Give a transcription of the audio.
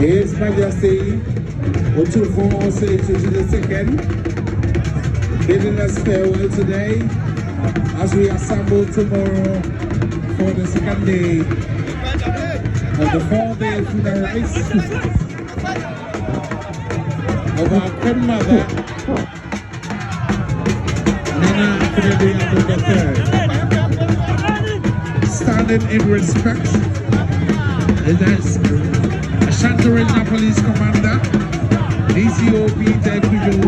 His Majesty Otufo Osei II, bidding us farewell today as we assemble tomorrow for the second day of the 4-day funeral rites of our grandmother, Nana Akufo-Addo III. Standing in respect is Ashanti Regional Police Commander, DCO Peter Kujo,